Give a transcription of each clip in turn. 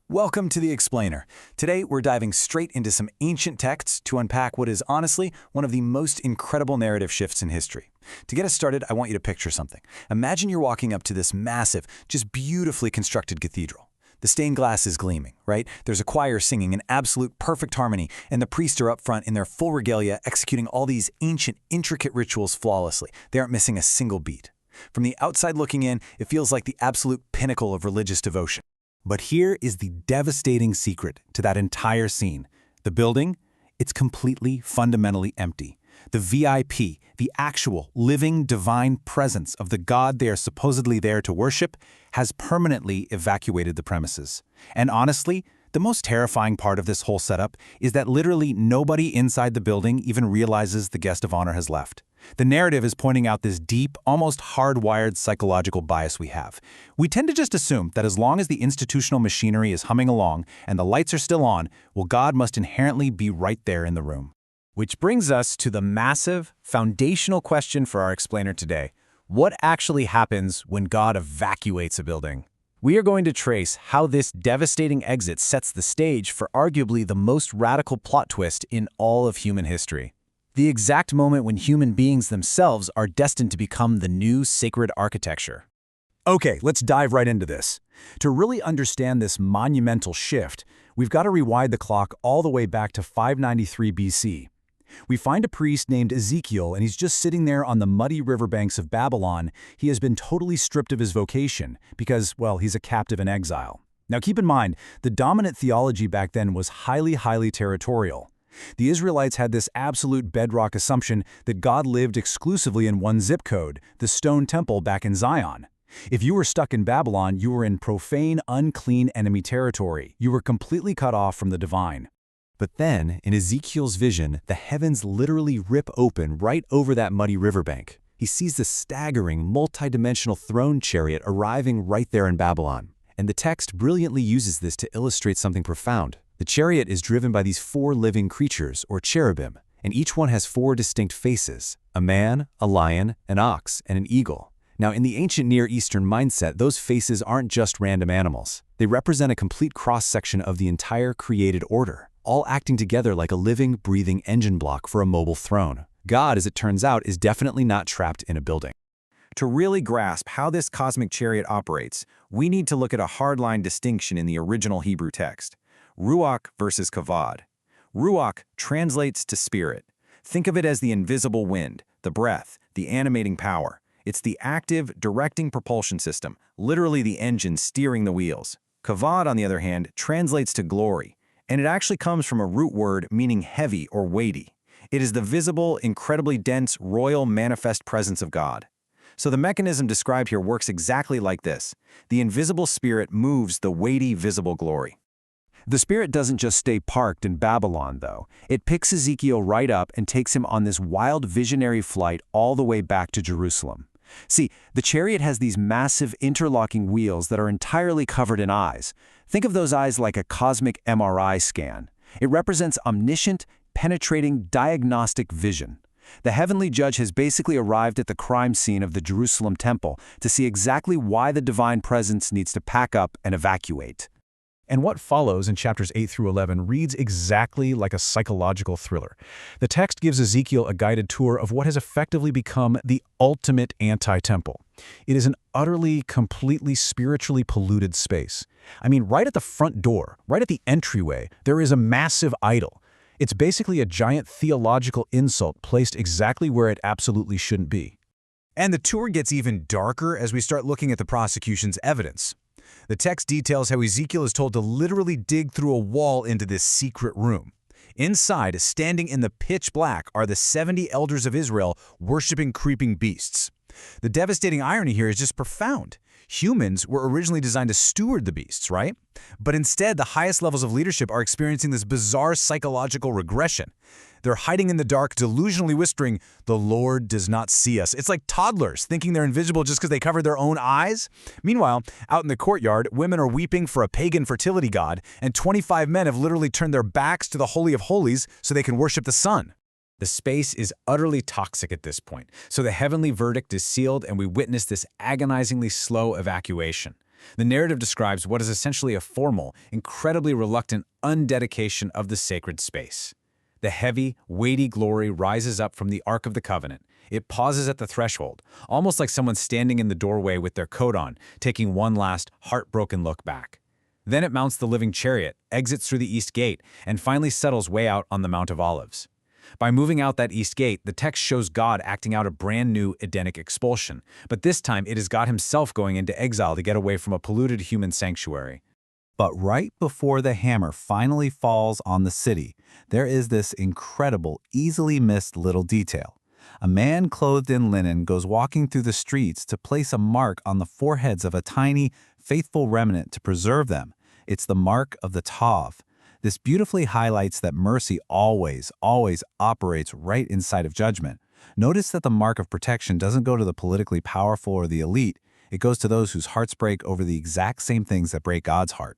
Welcome to The Explainer. Today, we're diving straight into some ancient texts to unpack what is honestly one of the most incredible narrative shifts in history. To get us started, I want you to picture something. Imagine you're walking up to this massive, just beautifully constructed cathedral. The stained glass is gleaming, right? There's a choir singing in absolute perfect harmony, and the priests are up front in their full regalia executing all these ancient, intricate rituals flawlessly. They aren't missing a single beat. From the outside looking in, it feels like the absolute pinnacle of religious devotion. But here is the devastating secret to that entire scene. The building, it's completely, fundamentally empty. The VIP, the actual, living, divine presence of the God they are supposedly there to worship, has permanently evacuated the premises. And honestly, the most terrifying part of this whole setup is that literally nobody inside the building even realizes the guest of honor has left. The narrative is pointing out this deep, almost hardwired psychological bias we have. We tend to just assume that as long as the institutional machinery is humming along and the lights are still on, well, God must inherently be right there in the room. Which brings us to the massive, foundational question for our explainer today. What actually happens when God evacuates a building? We are going to trace how this devastating exit sets the stage for arguably the most radical plot twist in all of human history. The exact moment when human beings themselves are destined to become the new sacred architecture. Okay, let's dive right into this. To really understand this monumental shift, we've got to rewind the clock all the way back to 593 BC. We find a priest named Ezekiel, and he's just sitting there on the muddy riverbanks of Babylon. He has been totally stripped of his vocation because, well, he's a captive in exile. Now keep in mind, the dominant theology back then was highly territorial. The Israelites had this absolute bedrock assumption that God lived exclusively in one zip code, the stone temple back in Zion. If you were stuck in Babylon, you were in profane, unclean enemy territory. You were completely cut off from the divine. But then, in Ezekiel's vision, the heavens literally rip open right over that muddy riverbank. He sees the staggering, multidimensional throne chariot arriving right there in Babylon. And the text brilliantly uses this to illustrate something profound. The chariot is driven by these four living creatures, or cherubim, and each one has four distinct faces: a man, a lion, an ox, and an eagle. Now, in the ancient Near Eastern mindset, those faces aren't just random animals. They represent a complete cross-section of the entire created order, all acting together like a living, breathing engine block for a mobile throne. God, as it turns out, is definitely not trapped in a building. To really grasp how this cosmic chariot operates, we need to look at a hardline distinction in the original Hebrew text. Ruach versus kavod. Ruach translates to spirit. Think of it as the invisible wind, the breath, the animating power. It's the active, directing propulsion system, literally the engine steering the wheels. Kavod, on the other hand, translates to glory, and it actually comes from a root word meaning heavy or weighty. It is the visible, incredibly dense, royal manifest presence of God. So the mechanism described here works exactly like this. The invisible spirit moves the weighty, visible glory. The Spirit doesn't just stay parked in Babylon, though. It picks Ezekiel right up and takes him on this wild visionary flight all the way back to Jerusalem. See, the chariot has these massive interlocking wheels that are entirely covered in eyes. Think of those eyes like a cosmic MRI scan. It represents omniscient, penetrating, diagnostic vision. The heavenly judge has basically arrived at the crime scene of the Jerusalem temple to see exactly why the divine presence needs to pack up and evacuate. And what follows in chapters 8 through 11 reads exactly like a psychological thriller. The text gives Ezekiel a guided tour of what has effectively become the ultimate anti-temple. It is an utterly, completely spiritually polluted space. I mean, right at the front door, right at the entryway, there is a massive idol. It's basically a giant theological insult placed exactly where it absolutely shouldn't be. And the tour gets even darker as we start looking at the prosecution's evidence. The text details how Ezekiel is told to literally dig through a wall into this secret room. Inside, standing in the pitch black, are the 70 elders of Israel worshiping creeping beasts. The devastating irony here is just profound. Humans were originally designed to steward the beasts, right? But instead, the highest levels of leadership are experiencing this bizarre psychological regression. They're hiding in the dark, delusionally whispering, "The Lord does not see us." It's like toddlers thinking they're invisible just because they covered their own eyes. Meanwhile, out in the courtyard, women are weeping for a pagan fertility god, and 25 men have literally turned their backs to the Holy of Holies so they can worship the sun. The space is utterly toxic at this point, so the heavenly verdict is sealed and we witness this agonizingly slow evacuation. The narrative describes what is essentially a formal, incredibly reluctant undedication of the sacred space. The heavy, weighty glory rises up from the Ark of the Covenant. It pauses at the threshold, almost like someone standing in the doorway with their coat on, taking one last, heartbroken look back. Then it mounts the living chariot, exits through the east gate, and finally settles way out on the Mount of Olives. By moving out that east gate, the text shows God acting out a brand new Edenic expulsion, but this time it is God himself going into exile to get away from a polluted human sanctuary. But right before the hammer finally falls on the city, there is this incredible, easily missed little detail. A man clothed in linen goes walking through the streets to place a mark on the foreheads of a tiny, faithful remnant to preserve them. It's the mark of the Tav. This beautifully highlights that mercy always operates right inside of judgment. Notice that the mark of protection doesn't go to the politically powerful or the elite. It goes to those whose hearts break over the exact same things that break God's heart.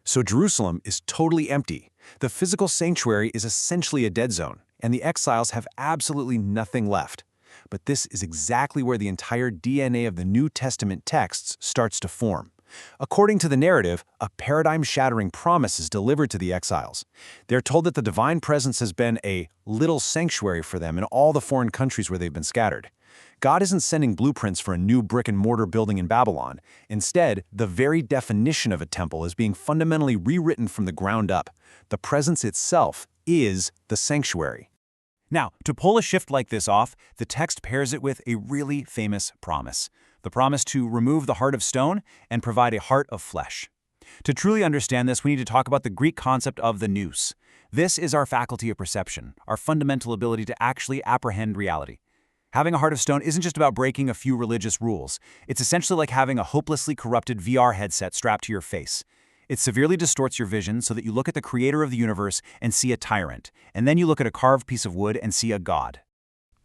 So Jerusalem is totally empty. The physical sanctuary is essentially a dead zone, and the exiles have absolutely nothing left. But this is exactly where the entire DNA of the New Testament texts starts to form. According to the narrative, a paradigm-shattering promise is delivered to the exiles. They're told that the divine presence has been a little sanctuary for them in all the foreign countries where they've been scattered. God isn't sending blueprints for a new brick-and-mortar building in Babylon. Instead, the very definition of a temple is being fundamentally rewritten from the ground up. The presence itself is the sanctuary. Now, to pull a shift like this off, the text pairs it with a really famous promise. The promise to remove the heart of stone and provide a heart of flesh. To truly understand this, we need to talk about the Greek concept of the nous. This is our faculty of perception, our fundamental ability to actually apprehend reality. Having a heart of stone isn't just about breaking a few religious rules. It's essentially like having a hopelessly corrupted VR headset strapped to your face. It severely distorts your vision so that you look at the creator of the universe and see a tyrant, and then you look at a carved piece of wood and see a god.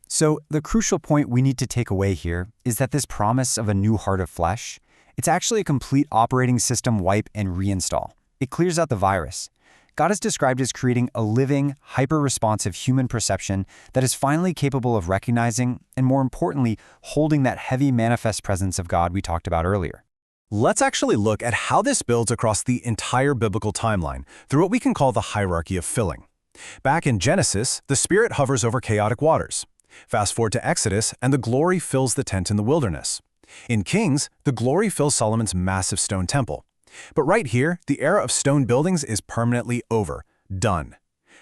So the crucial point we need to take away here is that this promise of a new heart of flesh, it's actually a complete operating system wipe and reinstall. It clears out the virus. God is described as creating a living, hyper-responsive human perception that is finally capable of recognizing and, more importantly, holding that heavy manifest presence of God we talked about earlier. Let's actually look at how this builds across the entire biblical timeline through what we can call the hierarchy of filling. Back in Genesis, the Spirit hovers over chaotic waters. Fast forward to Exodus, and the glory fills the tent in the wilderness. In Kings, the glory fills Solomon's massive stone temple. But right here, the era of stone buildings is permanently over, done.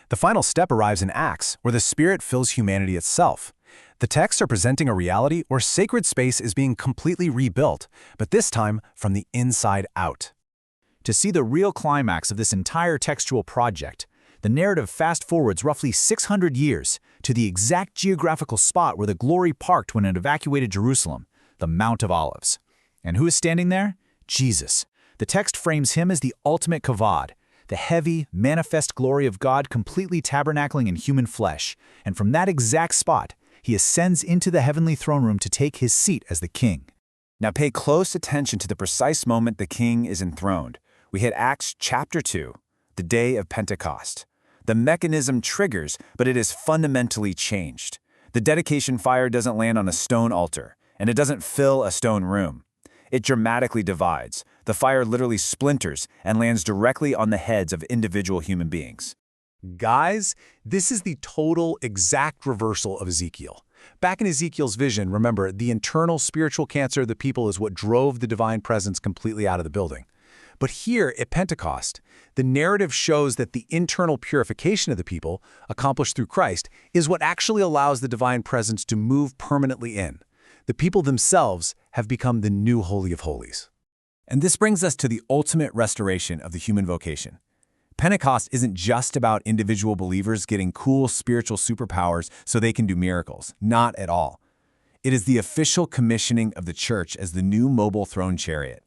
The final step arrives in Acts, where the Spirit fills humanity itself. The texts are presenting a reality where sacred space is being completely rebuilt, but this time from the inside out. To see the real climax of this entire textual project, the narrative fast-forwards roughly 600 years to the exact geographical spot where the glory parked when it evacuated Jerusalem, the Mount of Olives. And who is standing there? Jesus. The text frames him as the ultimate kavod, the heavy, manifest glory of God completely tabernacling in human flesh. And from that exact spot, he ascends into the heavenly throne room to take his seat as the king. Now pay close attention to the precise moment the king is enthroned. We hit Acts chapter 2, the day of Pentecost. The mechanism triggers, but it is fundamentally changed. The dedication fire doesn't land on a stone altar, and it doesn't fill a stone room. It dramatically divides. The fire literally splinters and lands directly on the heads of individual human beings. Guys, this is the total exact reversal of Ezekiel. Back in Ezekiel's vision, remember, the internal spiritual cancer of the people is what drove the divine presence completely out of the building. But here at Pentecost, the narrative shows that the internal purification of the people, accomplished through Christ, is what actually allows the divine presence to move permanently in. The people themselves have become the new Holy of Holies. And this brings us to the ultimate restoration of the human vocation. Pentecost isn't just about individual believers getting cool spiritual superpowers so they can do miracles. Not at all. It is the official commissioning of the church as the new mobile throne chariot.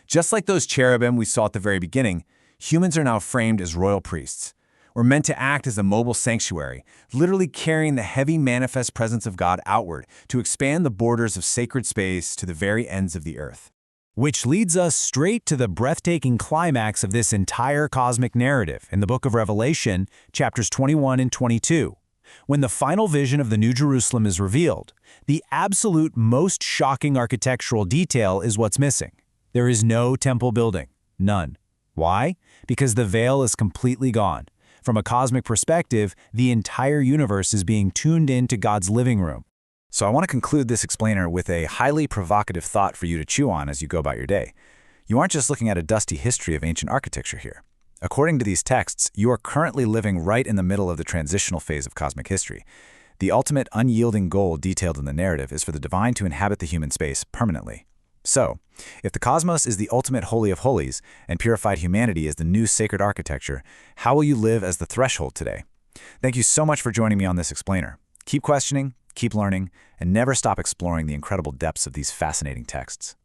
Just like those cherubim we saw at the very beginning, humans are now framed as royal priests. We're meant to act as a mobile sanctuary, literally carrying the heavy manifest presence of God outward to expand the borders of sacred space to the very ends of the earth. Which leads us straight to the breathtaking climax of this entire cosmic narrative in the book of Revelation, chapters 21 and 22. When the final vision of the New Jerusalem is revealed, the absolute most shocking architectural detail is what's missing. There is no temple building. None. Why? Because the veil is completely gone. From a cosmic perspective, the entire universe is being tuned into God's living room. So I want to conclude this explainer with a highly provocative thought for you to chew on as you go about your day. You aren't just looking at a dusty history of ancient architecture here. According to these texts, you are currently living right in the middle of the transitional phase of cosmic history. The ultimate unyielding goal detailed in the narrative is for the divine to inhabit the human space permanently. So, if the cosmos is the ultimate holy of holies and purified humanity is the new sacred architecture, how will you live as the threshold today? Thank you so much for joining me on this explainer. Keep questioning, keep learning, and never stop exploring the incredible depths of these fascinating texts.